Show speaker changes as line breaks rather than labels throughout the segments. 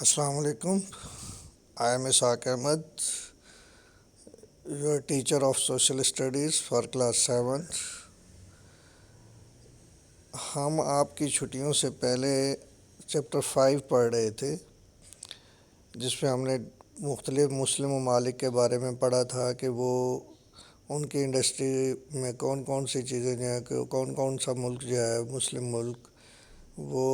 Assalamu alaikum. I am Ishaq Ahmed, your teacher of social studies for class 7th. ہم آپ کی چھٹیوں سے پہلے چیپٹر 5 پڑھ رہے تھے، جس پہ ہم نے مختلف مسلم ممالک کے بارے میں پڑھا تھا کہ وہ ان کی انڈسٹری میں کون کون سی چیزیں جو ہے، کون کون سا ملک جو ہے مسلم ملک، وہ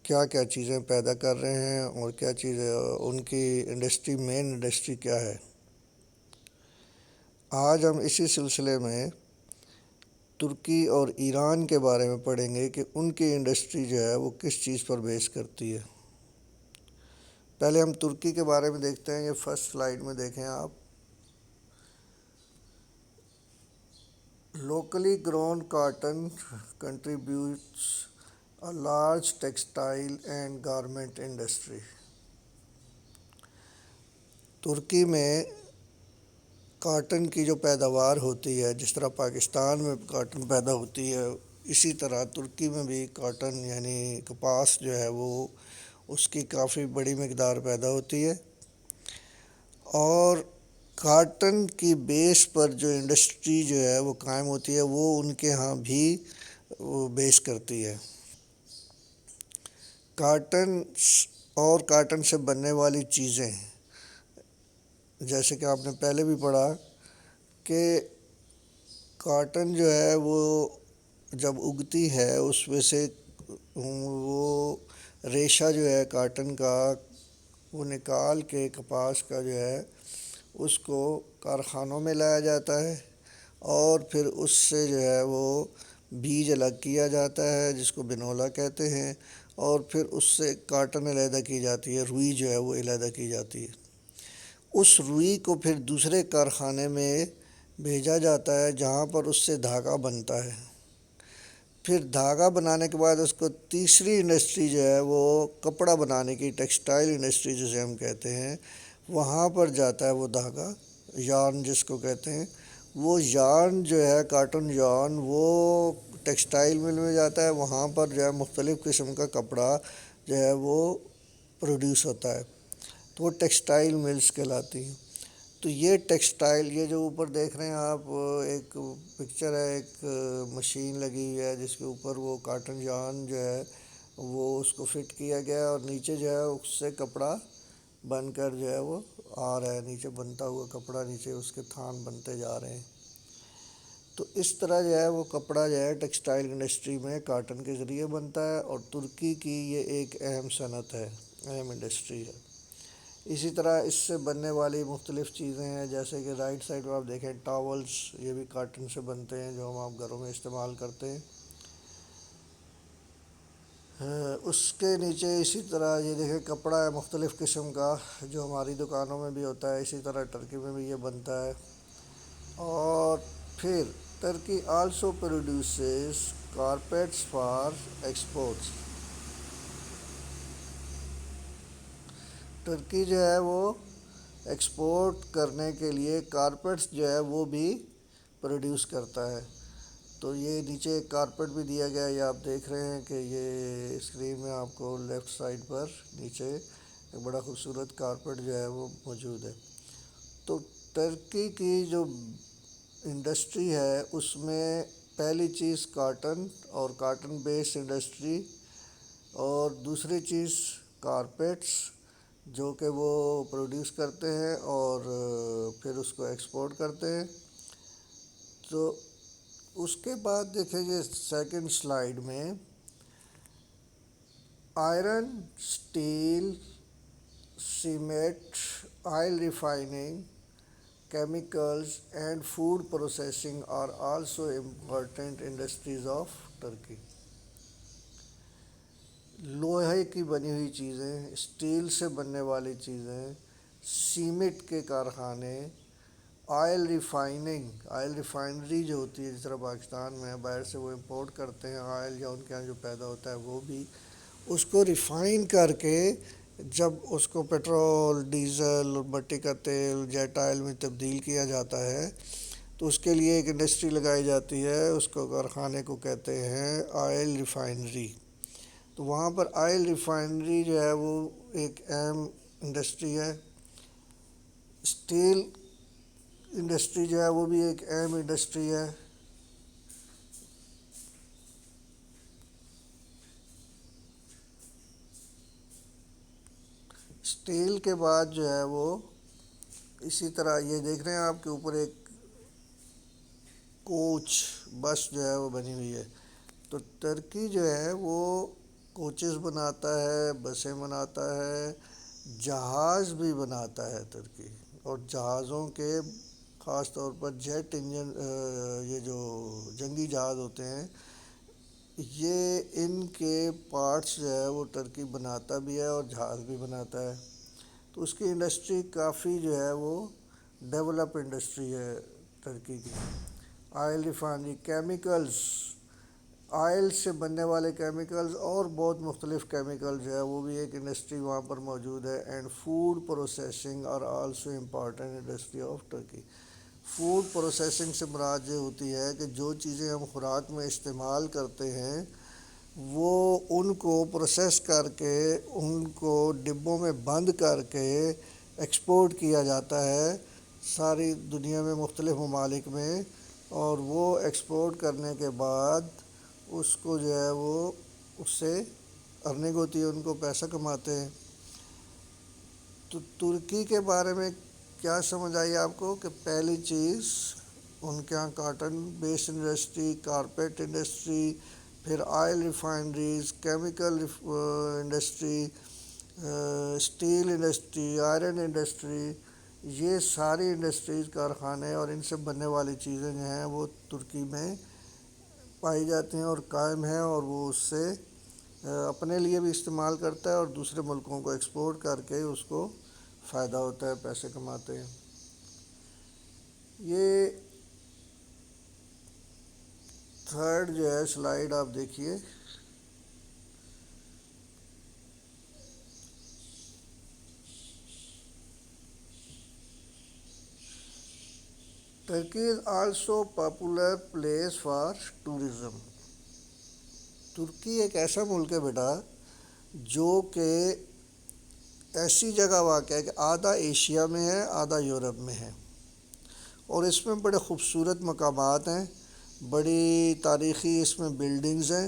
کیا کیا چیزیں پیدا کر رہے ہیں اور کیا چیزیں ان کی انڈسٹری، مین انڈسٹری کیا ہے۔ آج ہم اسی سلسلے میں ترکی اور ایران کے بارے میں پڑھیں گے کہ ان کی انڈسٹری جو ہے وہ کس چیز پر بیس کرتی ہے۔ پہلے ہم ترکی کے بارے میں دیکھتے ہیں، یہ فرسٹ سلائیڈ میں دیکھیں آپ۔ Locally grown cotton contributes a large textile and garment industry۔ ترکی میں کاٹن کی جو پیداوار ہوتی ہے، جس طرح پاکستان میں کاٹن پیدا ہوتی ہے، اسی طرح ترکی میں بھی کاٹن یعنی کپاس جو ہے وہ اس کی کافی بڑی مقدار پیدا ہوتی ہے، اور کاٹن کی بیس پر جو انڈسٹری جو ہے وہ قائم ہوتی ہے وہ ان کے ہاں بھی بیس کرتی ہے۔ کاٹن اور کاٹن سے بننے والی چیزیں، جیسے کہ آپ نے پہلے بھی پڑھا کہ کاٹن جو ہے وہ جب اگتی ہے اس میں سے وہ ریشہ جو ہے کاٹن کا وہ نکال کے کپاس کا جو ہے اس کو کارخانوں میں لایا جاتا ہے، اور پھر اس سے جو ہے وہ بیج الگ کیا جاتا ہے جس کو بنولا کہتے ہیں، اور پھر اس سے کاٹن علیحدہ کی جاتی ہے، روئی جو ہے وہ علیحدہ کی جاتی ہے۔ اس روئی کو پھر دوسرے کارخانے میں بھیجا جاتا ہے جہاں پر اس سے دھاگا بنتا ہے۔ پھر دھاگا بنانے کے بعد اس کو تیسری انڈسٹری جو ہے وہ کپڑا بنانے کی، ٹیکسٹائل انڈسٹری جسے ہم کہتے ہیں، وہاں پر جاتا ہے وہ دھاگا، یارن جس کو کہتے ہیں۔ وہ یارن جو ہے کاٹن یارن وہ ٹیکسٹائل مل میں جاتا ہے، وہاں پر جو ہے مختلف قسم کا کپڑا جو ہے وہ پروڈیوس ہوتا ہے، تو وہ ٹیکسٹائل ملز کہلاتی ہیں۔ تو یہ ٹیکسٹائل، یہ جو اوپر دیکھ رہے ہیں آپ ایک پکچر ہے، ایک مشین لگی ہوئی ہے جس کے اوپر وہ کاٹن یارن جو ہے وہ اس کو فٹ کیا گیا ہے، اور نیچے جو ہے اس سے کپڑا بن کر جو ہے وہ آ رہا ہے، نیچے بنتا ہوا کپڑا، نیچے اس کے تھان بنتے جا رہے ہیں۔ تو اس طرح جو ہے وہ کپڑا جو ہے ٹیکسٹائل انڈسٹری میں کاٹن کے ذریعے بنتا ہے، اور ترکی کی یہ ایک اہم صنعت ہے، اہم انڈسٹری ہے۔ اسی طرح اس سے بننے والی مختلف چیزیں ہیں، جیسے کہ رائٹ سائڈ میں آپ دیکھیں ٹاولز، یہ بھی کاٹن سے بنتے ہیں جو ہم آپ گھروں میں استعمال کرتے ہیں۔ اس کے نیچے اسی طرح یہ دیکھیں کپڑا ہے مختلف قسم کا جو ہماری دکانوں میں بھی ہوتا ہے، اسی طرح ٹرکی میں بھی یہ بنتا ہے۔ اور پھر Turkey also produces carpets for exports. Turkey جو ہے وہ ایکسپورٹ کرنے کے لیے کارپیٹس جو ہے وہ بھی پروڈیوس کرتا ہے۔ تو یہ نیچے ایک کارپیٹ بھی دیا گیا ہے، یہ آپ دیکھ رہے ہیں کہ یہ اسکرین میں آپ کو لیفٹ سائڈ پر نیچے ایک بڑا خوبصورت کارپیٹ جو ہے وہ موجود ہے۔ تو ٹرکی کی جو انڈسٹری ہے اس میں پہلی چیز کاٹن اور کاٹن بیس انڈسٹری، اور دوسری چیز کارپیٹس جو کہ وہ پروڈیوس کرتے ہیں اور پھر اس کو ایکسپورٹ کرتے ہیں۔ تو اس کے بعد دیکھیں گے سیکنڈ سلائیڈ میں iron, steel, cement, oil refining, chemicals and food processing are also important industries of Turkey۔ لوہے کی بنی ہوئی چیزیں، اسٹیل سے بننے والی چیزیں، سیمنٹ کے کارخانے، آئل ریفائننگ، آئل ریفائنری جو ہوتی ہے جس طرح پاکستان میں باہر سے وہ امپورٹ کرتے ہیں آئل، یا ان کے یہاں جو پیدا ہوتا ہے وہ بھی اس کو ریفائن کر کے جب اس کو پیٹرول، ڈیزل، مٹی کا تیل، جیٹ آئل میں تبدیل کیا جاتا ہے تو اس کے لیے ایک انڈسٹری لگائی جاتی ہے، اس کو کارخانے کو کہتے ہیں آئل ریفائنری۔ تو وہاں پر آئل ریفائنری جو ہے وہ ایک اہم انڈسٹری ہے. اسٹیل انڈسٹری جو ہے وہ بھی ایک اہم انڈسٹری ہے. اسٹیل کے بعد جو ہے وہ اسی طرح یہ دیکھ رہے ہیں آپ کے اوپر ایک کوچ بس جو ہے وہ بنی ہوئی ہے. تو ترکی جو ہے وہ کوچز بناتا ہے، بسیں بناتا ہے، جہاز بھی بناتا ہے ترکی. اور جہازوں کے خاص طور پر جیٹ انجن، یہ جو جنگی جہاز ہوتے ہیں، یہ ان کے پارٹس جو ہے وہ ترکی بناتا بھی ہے اور جہاز بھی بناتا ہے. تو اس کی انڈسٹری کافی جو ہے وہ ڈیولپ انڈسٹری ہے ترکی کی. آئل ریفائنری، کیمیکلز، آئل سے بننے والے کیمیکلز اور بہت مختلف کیمیکل جو ہے وہ بھی ایک انڈسٹری وہاں پر موجود ہے. And food processing are also important industry of Turkey. Food processing سے مراد یہ ہوتی ہے کہ جو چیزیں ہم خوراک میں استعمال کرتے ہیں وہ ان کو پروسیس کر کے ان کو ڈبوں میں بند کر کے ایکسپورٹ کیا جاتا ہے ساری دنیا میں مختلف ممالک میں. اور وہ ایکسپورٹ کرنے کے بعد اس کو جو ہے وہ اس سے ارننگ ہوتی ہے، ان کو پیسہ کماتے ہیں. تو ترکی کے بارے میں کیا سمجھ آئی آپ کو کہ پہلی چیز ان کے یہاں cotton base industry, carpet industry, پھر oil refineries, chemical industry, steel industry, iron industry, یہ ساری انڈسٹریز، کارخانے اور ان سے بننے والی چیزیں جو ہیں وہ ترکی میں پائی جاتی ہیں اور قائم ہیں. اور وہ اس سے اپنے لیے بھی استعمال کرتا ہے اور دوسرے ملکوں کو ایکسپورٹ کر کے اس کو فائدہ ہوتا ہے، پیسے کماتے ہیں. یہ تھرڈ جو ہے سلائیڈ آپ دیکھیے. Turkey is also popular place for tourism. ترکی ایک ایسا ملک ہے بیٹا جو کہ ایسی جگہ واقع ہے کہ آدھا ایشیا میں ہے، آدھا یورپ میں ہے. اور اس میں بڑے خوبصورت مقامات ہیں، بڑی تاریخی اس میں بلڈنگز ہیں.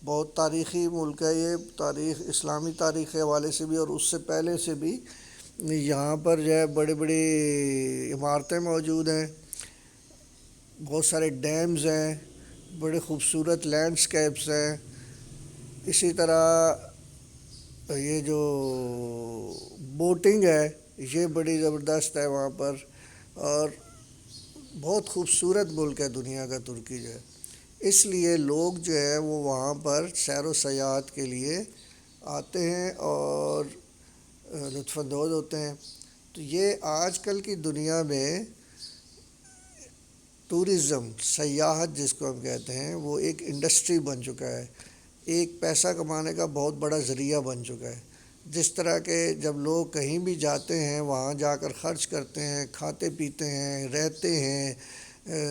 بہت تاریخی ملک ہے یہ، تاریخ اسلامی تاریخ کے حوالے سے بھی اور اس سے پہلے سے بھی. یہاں پر جو ہے بڑی بڑی عمارتیں موجود ہیں، بہت سارے ڈیمز ہیں، بڑے خوبصورت لینڈسکیپس ہیں. اسی طرح یہ جو بوٹنگ ہے یہ بڑی زبردست ہے وہاں پر. اور بہت خوبصورت ملک ہے دنیا کا ترکی جو ہے. اس لیے لوگ جو ہے وہ وہاں پر سیر و سیاحت کے لیے آتے ہیں اور لطف اندوز ہوتے ہیں. تو یہ آج کل کی دنیا میں ٹورزم، سیاحت جس کو ہم کہتے ہیں، وہ ایک انڈسٹری بن چکا ہے، ایک پیسہ کمانے کا بہت بڑا ذریعہ بن چکا ہے. جس طرح کہ جب لوگ کہیں بھی جاتے ہیں وہاں جا کر خرچ کرتے ہیں، کھاتے پیتے ہیں، رہتے ہیں،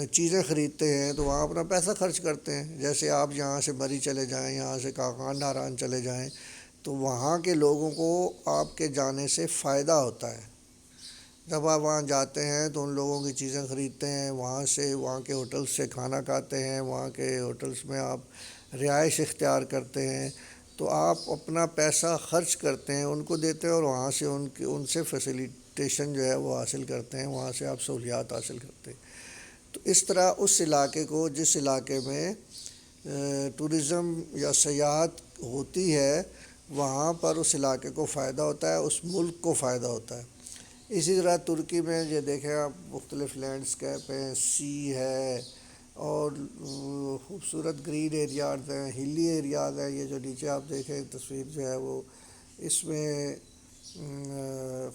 چیزیں خریدتے ہیں، تو وہاں اپنا پیسہ خرچ کرتے ہیں. جیسے آپ یہاں سے بری چلے جائیں، یہاں سے کاکان ناران چلے جائیں، تو وہاں کے لوگوں کو آپ کے جانے سے فائدہ ہوتا ہے. جب آپ وہاں جاتے ہیں تو ان لوگوں کی چیزیں خریدتے ہیں، وہاں سے وہاں کے ہوٹلس سے کھانا کھاتے ہیں، وہاں کے ہوٹلس میں آپ رہائش اختیار کرتے ہیں. تو آپ اپنا پیسہ خرچ کرتے ہیں، ان کو دیتے ہیں اور وہاں سے ان سے فیسیلیٹیشن جو ہے وہ حاصل کرتے ہیں، وہاں سے آپ سہولیات حاصل کرتے ہیں. تو اس طرح اس علاقے کو، جس علاقے میں ٹورزم یا سیاحت ہوتی ہے، وہاں پر اس علاقے کو فائدہ ہوتا ہے، اس ملک کو فائدہ ہوتا ہے. اسی طرح ترکی میں یہ دیکھیں آپ، مختلف لینڈسکیپ ہیں، سی ہے اور خوبصورت گرین ایریاز ہیں، ہلی ایریاز ہیں. یہ جو نیچے آپ دیکھیں تصویر جو ہے وہ اس میں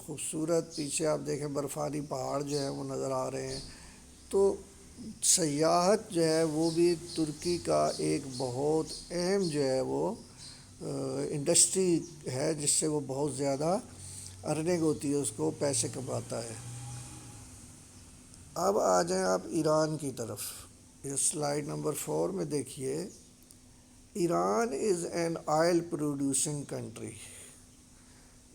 خوبصورت، پیچھے آپ دیکھیں برفانی پہاڑ جو ہیں وہ نظر آ رہے ہیں. تو سیاحت جو ہے وہ بھی ترکی کا ایک بہت اہم جو ہے وہ انڈسٹری ہے، جس سے وہ بہت زیادہ ارننگ ہوتی ہے، اس کو پیسے کماتا ہے. اب آ جائیں آپ ایران کی طرف. یہ سلائیڈ نمبر 4 میں دیکھیے. Iran is an oil producing country.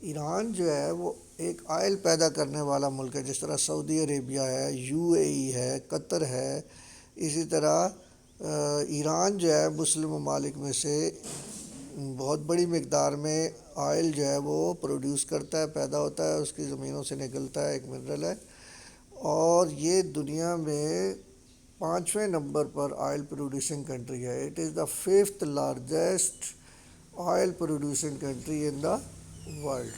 Iran جو ہے وہ ایک آئل پیدا کرنے والا ملک ہے، جس طرح سعودی عربیہ ہے، یو اے ای ہے، قطر ہے. اسی طرح ایران جو ہے مسلم ممالک میں سے بہت بڑی مقدار میں آئل جو ہے وہ پروڈیوس کرتا ہے، پیدا ہوتا ہے، اس کی زمینوں سے نکلتا ہے، ایک منرل ہے. اور یہ دنیا میں 5ویں نمبر پر آئل پروڈیوسنگ کنٹری ہے. It is the 5th largest oil producing country in the world.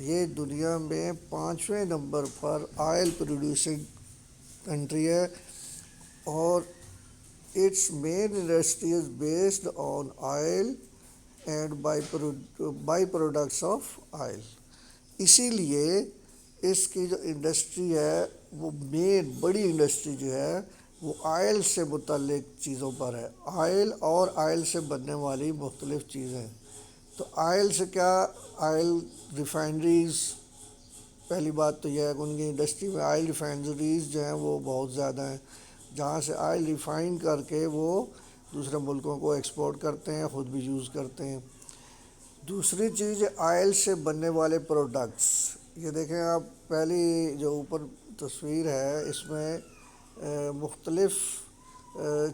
یہ دنیا میں 5ویں نمبر پر آئل پروڈیوسنگ کنٹری ہے. اور its main industry is based on oil and by products of oil. اسی لیے اس کی جو انڈسٹری ہے وہ مین بڑی انڈسٹری جو ہے وہ آئل سے متعلق چیزوں پر ہے، آئل اور آئل سے بننے والی مختلف چیزیں. تو آئل سے کیا، آئل ریفائنریز، پہلی بات تو یہ ہے کہ ان کی انڈسٹری میں آئل ریفائنریز جو ہیں وہ بہت زیادہ ہیں، جہاں سے آئل ریفائن کر کے وہ دوسرے ملکوں کو ایکسپورٹ کرتے ہیں، خود بھی یوز کرتے ہیں. دوسری چیز آئل سے بننے والے پروڈکٹس. یہ دیکھیں آپ، پہلی جو اوپر تصویر ہے اس میں مختلف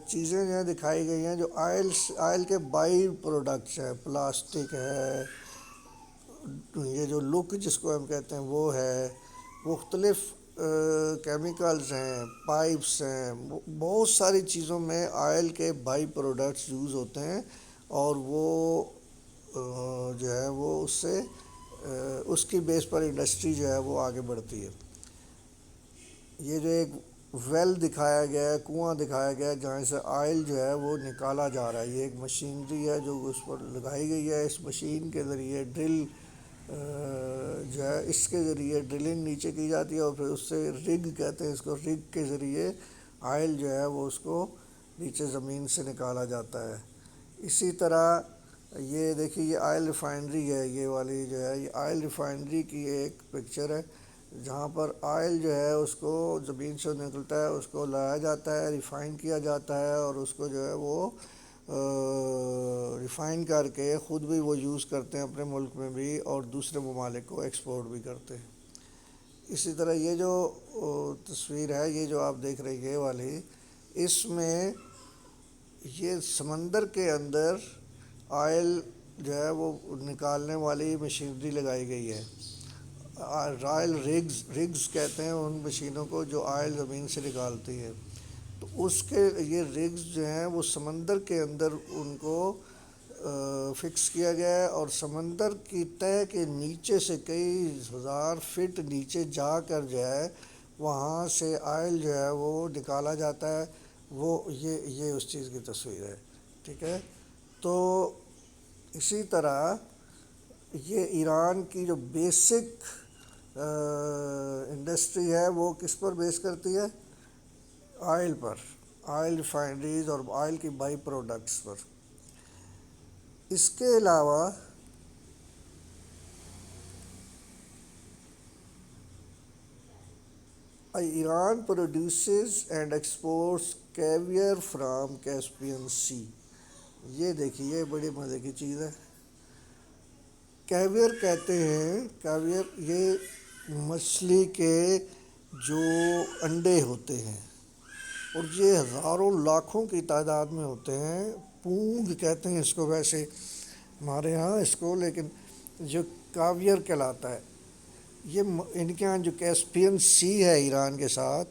چیزیں جو ہیں دکھائی گئی ہیں جو آئل کے بائی پروڈکٹس ہیں. پلاسٹک ہے، یہ جو لک جس کو ہم کہتے ہیں وہ ہے، مختلف کیمیکلز ہیں، پائپس ہیں، بہت ساری چیزوں میں آئل کے بائی پروڈکٹس یوز ہوتے ہیں. اور وہ جو ہے وہ اس کی بیس پر انڈسٹری جو ہے وہ آگے بڑھتی ہے. یہ جو ایک ویل دکھایا گیا ہے، کنواں دکھایا گیا ہے جہاں سے آئل جو ہے وہ نکالا جا رہا ہے. یہ ایک مشینری ہے جو اس پر لگائی گئی ہے. اس مشین کے ذریعے ڈرل جو ہے اس کے ذریعے ڈرلنگ نیچے کی جاتی ہے، اور پھر اس سے رگ کہتے ہیں اس کو، رگ کے ذریعے آئل جو ہے وہ اس کو نیچے زمین سے نکالا جاتا ہے. اسی طرح یہ دیکھیے، یہ آئل ریفائنری ہے، یہ والی جو ہے یہ آئل ریفائنری کی ایک پکچر ہے جہاں پر آئل جو ہے اس کو زمین سے نکلتا ہے، اس کو لایا جاتا ہے، ریفائن کیا جاتا ہے، اور اس کو جو ہے وہ ریفائن کر کے خود بھی وہ یوز کرتے ہیں اپنے ملک میں بھی، اور دوسرے ممالک کو ایکسپورٹ بھی کرتے ہیں. اسی طرح یہ جو تصویر ہے، یہ جو آپ دیکھ رہے ہیں یہ والی، اس میں یہ سمندر کے اندر آئل جو ہے وہ نکالنے والی مشینری لگائی گئی ہے. آئل رگز کہتے ہیں ان مشینوں کو جو آئل زمین سے نکالتی ہے. تو اس کے یہ رگز جو ہیں وہ سمندر کے اندر ان کو فکس کیا گیا ہے، اور سمندر کی تہہ کے نیچے سے کئی ہزار فٹ نیچے جا کر جو ہے وہاں سے آئل جو ہے وہ نکالا جاتا ہے. وہ یہ اس چیز کی تصویر ہے. ٹھیک ہے. تو اسی طرح یہ ایران کی جو بیسک انڈسٹری ہے وہ کس پر بیس کرتی ہے؟ آئل پر، آئل ریفائنریز اور آئل کی بائی پروڈکٹس پر. اس کے علاوہ Iran produces and exports caviar from Caspian sea. یہ دیکھیے بڑی مزے کی چیز ہے. کیویئر کہتے ہیں، کیویئر یہ مچھلی کے جو انڈے ہوتے ہیں، اور یہ ہزاروں لاکھوں کی تعداد میں ہوتے ہیں. پونگ کہتے ہیں اس کو ویسے ہمارے ہاں اس کو، لیکن جو کاویئر کہلاتا ہے یہ ان کے ہاں جو کیسپین سی ہے ایران کے ساتھ،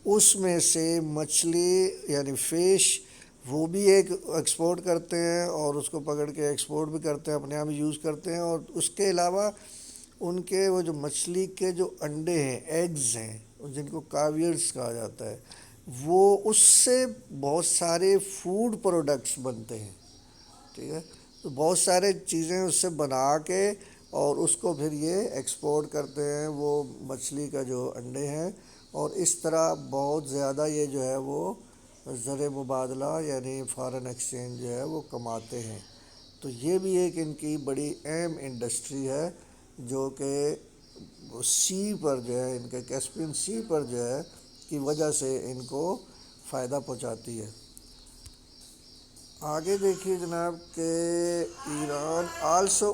اس میں سے مچھلی یعنی فش وہ بھی ایک ایکسپورٹ کرتے ہیں، اور اس کو پکڑ کے ایکسپورٹ بھی کرتے ہیں، اپنے یہاں بھی یوز کرتے ہیں. اور اس کے علاوہ ان کے وہ جو مچھلی کے جو انڈے ہیں، ایگز ہیں، جن کو کاویئرز کہا جاتا ہے، وہ اس سے بہت سارے فوڈ پروڈکٹس بنتے ہیں. ٹھیک ہے. تو بہت سارے چیزیں اس سے بنا کے اور اس کو پھر یہ ایکسپورٹ کرتے ہیں، وہ مچھلی کا جو انڈے ہیں. اور اس طرح بہت زیادہ یہ جو ہے وہ زر مبادلہ یعنی فارن ایکسچینج جو ہے وہ کماتے ہیں. تو یہ بھی ایک ان کی بڑی اہم انڈسٹری ہے جو کہ سی پر جو ہے، ان کے کیسپین سی پر جو ہے کی وجہ سے ان کو فائدہ پہنچاتی ہے. آگے دیکھیے جناب کہ Iran also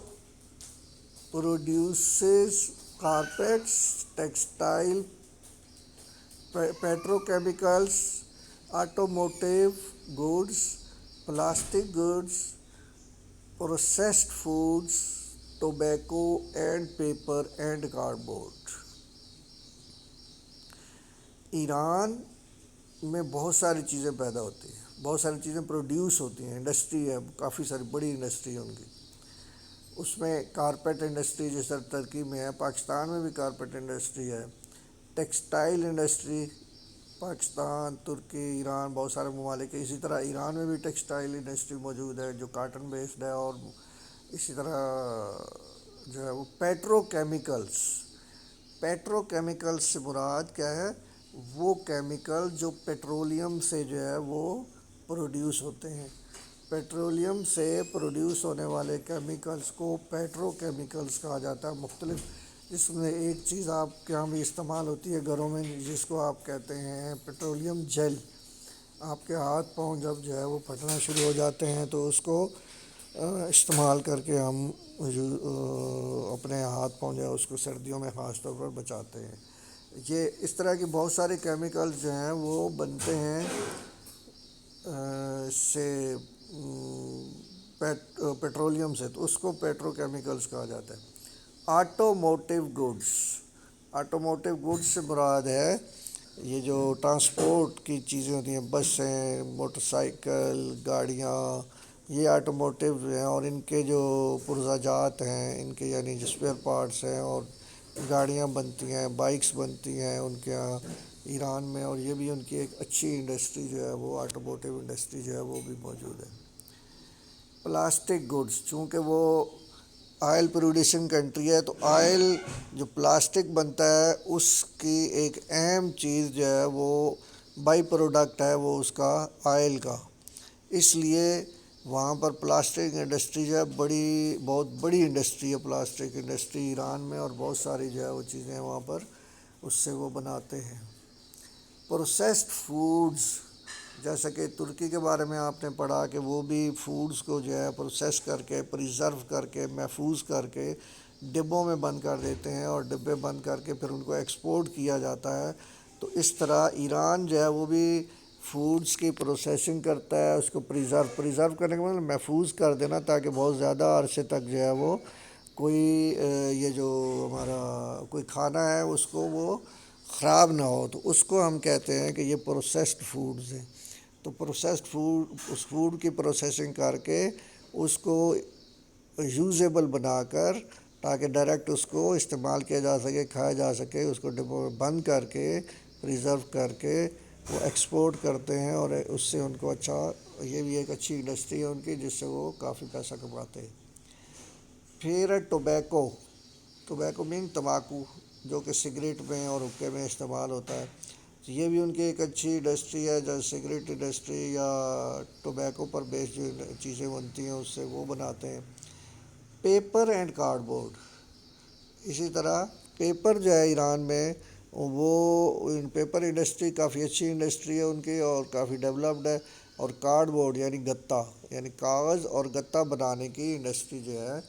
produces carpets, textile, petrochemicals, automotive goods, plastic goods, processed foods, tobacco and paper and card board. Iran میں بہت ساری چیزیں پیدا ہوتی ہیں، بہت ساری چیزیں پروڈیوس ہوتی ہیں، انڈسٹری ہے، کافی ساری بڑی انڈسٹری ہے ان کی۔ اس میں کارپیٹ انڈسٹری جس طرح ترکی میں ہے، پاکستان میں بھی کارپیٹ انڈسٹری ہے، ٹیکسٹائل انڈسٹری پاکستان، ترکی، ایران، بہت سارے ممالک ہیں۔ اسی طرح ایران میں بھی ٹیکسٹائل انڈسٹری موجود ہے جو کاٹن بیسڈ ہے، اور اسی طرح جو ہے وہ پیٹرو کیمیکلس سے مراد کیا ہے؟ وہ کیمیکل جو پیٹرولیم سے جو ہے وہ پروڈیوس ہوتے ہیں۔ پیٹرولیم سے پروڈیوس ہونے والے کیمیکلز کو پیٹرو کیمیکلز کہا جاتا ہے۔ مختلف، جس میں ایک چیز آپ کے یہاں بھی استعمال ہوتی ہے گھروں میں، جس کو آپ کہتے ہیں پیٹرولیم جیل۔ آپ کے ہاتھ پاؤں جب جو ہے وہ پھٹنا شروع ہو جاتے ہیں تو اس کو استعمال کر کے ہم اپنے ہاتھ پاؤں جو ہے اس کو سردیوں میں خاص طور پر بچاتے ہیں۔ یہ اس طرح کی بہت سارے کیمیکلز جو ہیں وہ بنتے ہیں سے پیٹرولیم سے، تو اس کو پیٹرو کیمیکلز کہا جاتا ہے۔ آٹوموٹیو گوڈس سے مراد ہے یہ جو ٹرانسپورٹ کی چیزیں ہوتی ہیں، بسیں، موٹر سائیکل، گاڑیاں، یہ آٹوموٹیو ہیں، اور ان کے جو پرزہ ہیں، ان کے یعنی جو اسپیئر پارٹس ہیں، اور گاڑیاں بنتی ہیں، بائکس بنتی ہیں ان کے یہاں ایران میں، اور یہ بھی ان کی ایک اچھی انڈسٹری جو ہے وہ آٹوموٹیو انڈسٹری جو ہے وہ بھی موجود ہے۔ پلاسٹک گوڈس، چونکہ وہ آئل پروڈیوسنگ کنٹری ہے، تو آئل جو پلاسٹک بنتا ہے اس کی ایک اہم چیز جو ہے وہ بائی پروڈکٹ ہے وہ اس کا آئل کا، اس لیے وہاں پر پلاسٹک انڈسٹری جو ہے بہت بڑی انڈسٹری ہے پلاسٹک انڈسٹری ایران میں، اور بہت ساری جو ہے وہ چیزیں وہاں پر اس سے وہ بناتے ہیں۔ پروسیسڈ فوڈز، جیسا کہ ترکی کے بارے میں آپ نے پڑھا کہ وہ بھی فوڈز کو جو ہے پروسیس کر کے، پریزرو کر کے، محفوظ کر کے ڈبوں میں بند کر دیتے ہیں، اور ڈبے بند کر کے پھر ان کو ایکسپورٹ کیا جاتا ہے۔ تو اس طرح ایران جو ہے وہ بھی فوڈز کی پروسیسنگ کرتا ہے، اس کو پریزرو کرنے کا مطلب محفوظ کر دینا، تاکہ بہت زیادہ عرصے تک جو ہے وہ کوئی یہ جو ہمارا کوئی کھانا ہے اس کو وہ خراب نہ ہو، تو اس کو ہم کہتے ہیں کہ یہ پروسیسڈ فوڈز ہیں۔ تو پروسیسڈ فوڈ، اس فوڈ کی پروسیسنگ کر کے اس کو یوزیبل بنا کر، تاکہ ڈائریکٹ اس کو استعمال کیا جا سکے، کھایا جا سکے، اس کو ڈبوں میں بند کر کے پریزرو کر کے وہ ایکسپورٹ کرتے ہیں، اور اس سے ان کو اچھا، یہ بھی ایک اچھی انڈسٹری ہے ان کی جس سے وہ کافی پیسہ کماتے ہیں۔ پھر ٹوبیکو مین تمباکو، جو کہ سگریٹ میں اور حقے میں استعمال ہوتا ہے، یہ بھی ان کی ایک اچھی انڈسٹری ہے، جو سگریٹ انڈسٹری یا ٹوبیکو پر بیسڈ جو چیزیں بنتی ہیں اس سے وہ بناتے ہیں۔ پیپر اینڈ کارڈ بورڈ، اسی طرح پیپر جو ہے ایران میں وہ پیپر انڈسٹری کافی اچھی انڈسٹری ہے ان کی، اور کافی ڈیولپڈ ہے۔ اور کارڈ بورڈ یعنی گتا، یعنی کاغذ اور گتا بنانے کی انڈسٹری جو ہے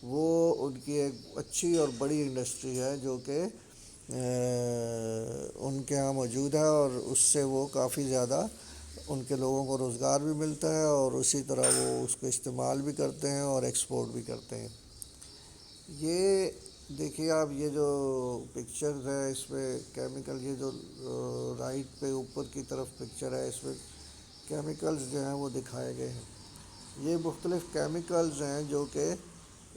وہ ان کی ایک اچھی اور بڑی انڈسٹری ہے، جو کہ ان کے یہاں موجود ہے، اور اس سے وہ کافی زیادہ ان کے لوگوں کو روزگار بھی ملتا ہے، اور اسی طرح وہ اس کو استعمال بھی کرتے ہیں اور ایکسپورٹ بھی کرتے ہیں۔ یہ دیکھیے آپ، یہ جو پکچرز ہے اس میں کیمیکل، یہ جو رائٹ پہ اوپر کی طرف پکچر ہے اس میں کیمیکلز جو ہیں وہ دکھائے گئے ہیں۔ یہ مختلف کیمیکلز ہیں جو کہ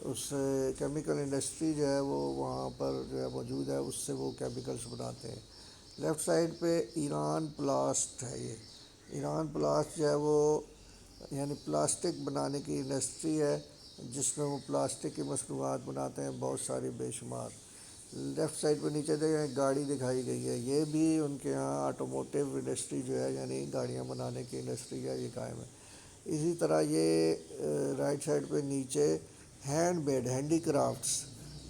اس کیمیکل انڈسٹری جو ہے وہ وہاں پر جو ہے موجود ہے، اس سے وہ کیمیکلز بناتے ہیں۔ لیفٹ سائڈ پہ ایران پلاسٹ ہے، یہ ایران پلاسٹ جو ہے وہ یعنی پلاسٹک بنانے کی انڈسٹری ہے، جس میں وہ پلاسٹک کی مصنوعات بناتے ہیں بہت ساری بے شمار۔ لیفٹ سائڈ پہ نیچے دیکھیں گاڑی دکھائی گئی ہے، یہ بھی ان کے ہاں آٹوموٹیو انڈسٹری جو ہے یعنی گاڑیاں بنانے کی انڈسٹری ہے، یہ قائم ہے۔ اسی طرح یہ رائٹ سائڈ پہ نیچے ہینڈ میڈ ہینڈی کرافٹس،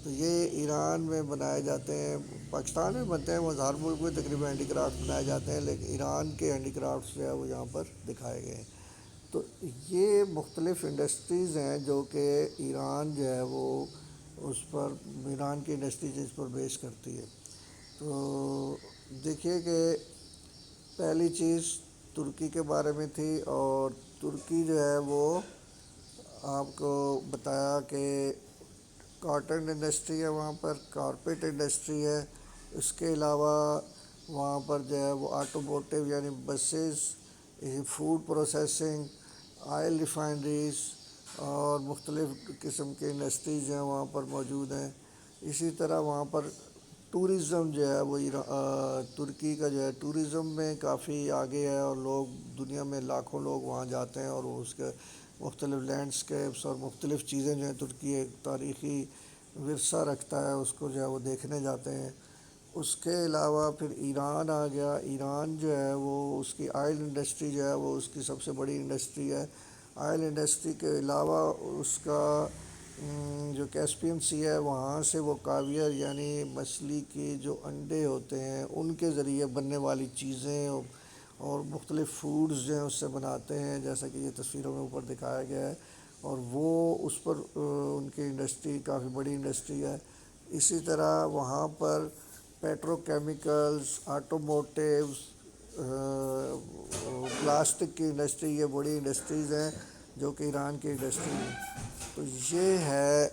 تو یہ ایران میں بنائے جاتے ہیں، پاکستان میں بنتے ہیں، وہ ہر ملک میں تقریباً ہینڈی کرافٹ بنائے جاتے ہیں، لیکن ایران کے ہینڈی کرافٹس جو ہے وہ یہاں پر دکھائے گئے ہیں۔ تو یہ مختلف انڈسٹریز ہیں جو کہ ایران جو ہے وہ اس پر ایران کی انڈسٹری جس پر بیس کرتی ہے. تو دیکھیے کہ پہلی چیز ترکی کے بارے میں تھی، اور ترکی جو ہے وہ آپ کو بتایا کہ کاٹن انڈسٹری ہے وہاں پر، کارپیٹ انڈسٹری ہے. اس کے علاوہ وہاں پر جو ہے وہ آٹوموٹیو یعنی buses, food processing, oil refineries اور مختلف قسم کے انڈسٹریز ہیں وہاں پر موجود ہیں. اسی طرح وہاں پر ٹورزم جو ہے وہ ترکی کا جو ہے ٹورزم میں کافی آگے ہے، اور لوگ دنیا میں لاکھوں لوگ وہاں جاتے ہیں، اور وہ اس کے مختلف لینڈسکیپس اور مختلف چیزیں جو ہیں، ترکی ایک تاریخی ورثہ رکھتا ہے، اس کو جو ہے وہ دیکھنے جاتے ہیں. اس کے علاوہ پھر ایران آ گیا. ایران جو ہے وہ اس کی آئل انڈسٹری جو ہے وہ اس کی سب سے بڑی انڈسٹری ہے. آئل انڈسٹری کے علاوہ اس کا جو کیسپین سی ہے وہاں سے وہ کاویئر یعنی مچھلی کے جو انڈے ہوتے ہیں ان کے ذریعے بننے والی چیزیں اور مختلف فوڈز جو ہیں اس سے بناتے ہیں، جیسا کہ یہ تصویروں میں اوپر دکھایا گیا ہے. اور وہ اس پر ان کی انڈسٹری کافی بڑی انڈسٹری ہے. اسی طرح وہاں پر پیٹرو کیمیکلز، آٹوموٹیوز، پلاسٹک کی انڈسٹری، یہ بڑی انڈسٹریز ہیں جو کہ ایران کی انڈسٹری ہیں. تو یہ ہے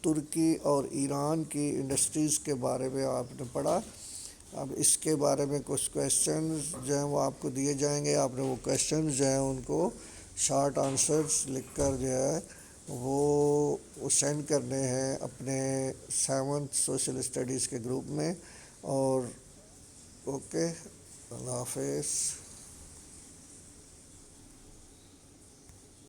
ترکی اور ایران کی انڈسٹریز کے بارے میں آپ نے پڑھا. اب اس کے بارے میں کچھ کویشچنز جو ہیں وہ آپ کو دیے جائیں گے. آپ نے وہ کویشچنز جو ہیں ان کو شارٹ آنسرز لکھ کر جو ہے وہ سینڈ کرنے ہیں اپنے 7th سوشل اسٹڈیز کے گروپ میں. اور اوکے، اللہ حافظ.